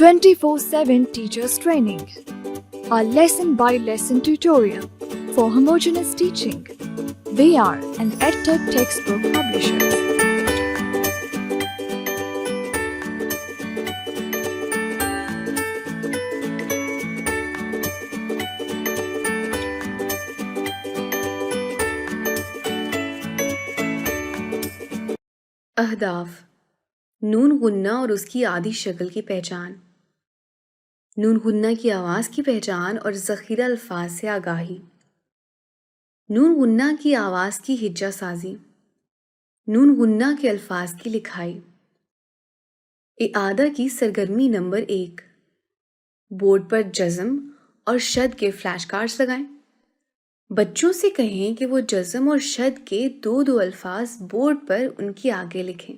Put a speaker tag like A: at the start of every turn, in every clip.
A: 24/7 Teachers Training, our lesson-by-lesson tutorial for homogeneous teaching. We are an EdTech textbook publisher.
B: अहदाफ नून गुन्ना और उसकी आधी शक्ल की पहचान। नून गुन्ना की आवाज़ की पहचान और ज़ख़ीरा अल्फाज से आगाही। नून गुन्ना की आवाज़ की हिज्जा साजी। नून गुन्ना के अल्फाज की लिखाई। इआदा की सरगर्मी नंबर 1। बोर्ड पर जज़म और शद के फ्लैश कार्ड्स लगाएं। बच्चों से कहें कि वो जज़म और शद के दो दो अल्फाज बोर्ड पर उनके आगे लिखें।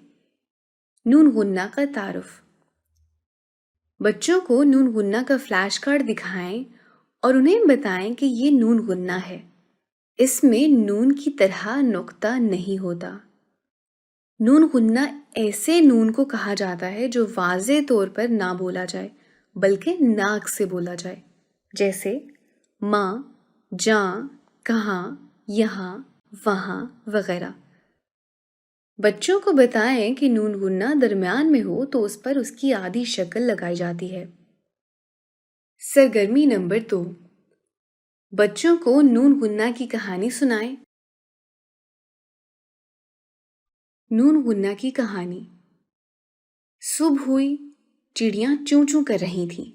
B: नून गुन्ना का तारुफ। बच्चों को नून गुन्ना का फ्लैश कार्ड दिखाएं और उन्हें बताएं कि ये नून गुन्ना है। इसमें नून की तरह नुक्ता नहीं होता। नून गुन्ना ऐसे नून को कहा जाता है जो वाज़े तौर पर ना बोला जाए बल्कि नाक से बोला जाए, जैसे माँ, जहाँ, कहाँ, यहाँ, वहाँ वगैरह। बच्चों को बताएं कि नून गुन्ना दरमियान में हो तो उस पर उसकी आधी शक्ल लगाई जाती है। सरगर्मी नंबर 2। बच्चों को नून गुन्ना की कहानी सुनाएं। नून गुन्ना की कहानी। सुबह हुई, चिड़ियां चूं चूं कर रही थीं।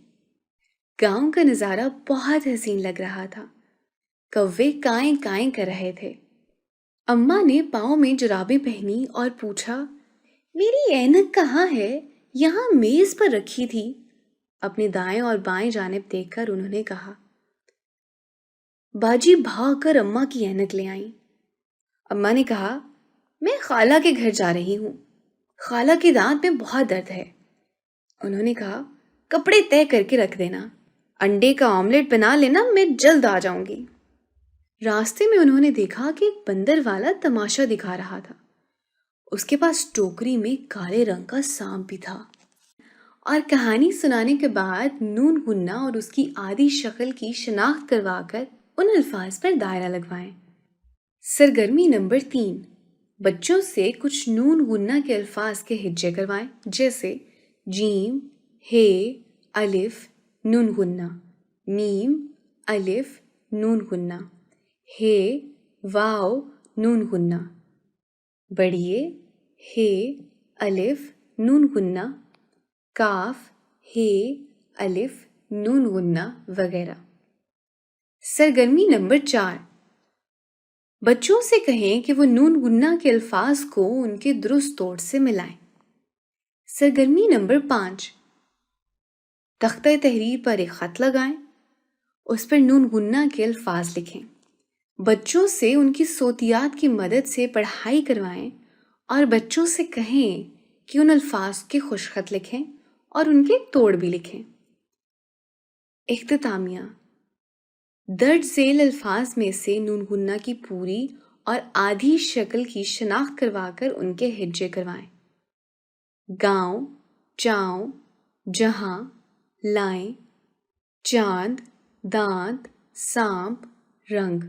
B: गांव का नज़ारा बहुत हसीन लग रहा था। कौवे काएं काएं कर रहे थे। अम्मा ने पाँव में जुराबें पहनी और पूछा, मेरी ऐनक कहाँ है? यहाँ मेज पर रखी थी। अपने दाएं और बाएं जानिब देखकर उन्होंने कहा। बाजी भागकर अम्मा की ऐनक ले आई। अम्मा ने कहा, मैं खाला के घर जा रही हूँ। खाला के दांत में बहुत दर्द है। उन्होंने कहा, कपड़े तय करके रख देना, अंडे का ऑमलेट बना लेना, मैं जल्द आ जाऊंगी। रास्ते में उन्होंने देखा कि एक बंदर वाला तमाशा दिखा रहा था। उसके पास टोकरी में काले रंग का सांप भी था। और कहानी सुनाने के बाद नून गुन्ना और उसकी आधी शक्ल की शनाख्त करवाकर उन अल्फाज पर दायरा लगवाएं। सरगर्मी नंबर 3। बच्चों से कुछ नून गुन्ना के अल्फाज के हिज्जे करवाएं, जैसे जीम, हे, अलिफ, नून गुन्ना, मीम, अलिफ, नून गुन्ना, हे, वाव, नून गुन्ना, बढ़िए, हे, अलिफ, नून गुन्ना, काफ, हे, अलिफ, नून गुन्ना वगैरह। सरगर्मी नंबर 4। बच्चों से कहें कि वो नून गुन्ना के अल्फाज को उनके दुरुस्त तौर से मिलाएं। सरगर्मी नंबर 5। तख्ते तहरीर पर एक ख़त लगाएं। उस पर नून गुन्ना के अल्फाज लिखें। बच्चों से उनकी सोतियात की मदद से पढ़ाई करवाएं और बच्चों से कहें कि उन अल्फाज के खुशखत लिखें और उनके तोड़ भी लिखें। इख्तितामिया। दर्ज झेल अल्फाज में से नून गुन्ना की पूरी और आधी शक्ल की शनाख्त करवाकर उनके हिज्जे करवाएं। गाँव, चाँव, जहाँ, लाएं, चांद, दांत, सांप, रंग।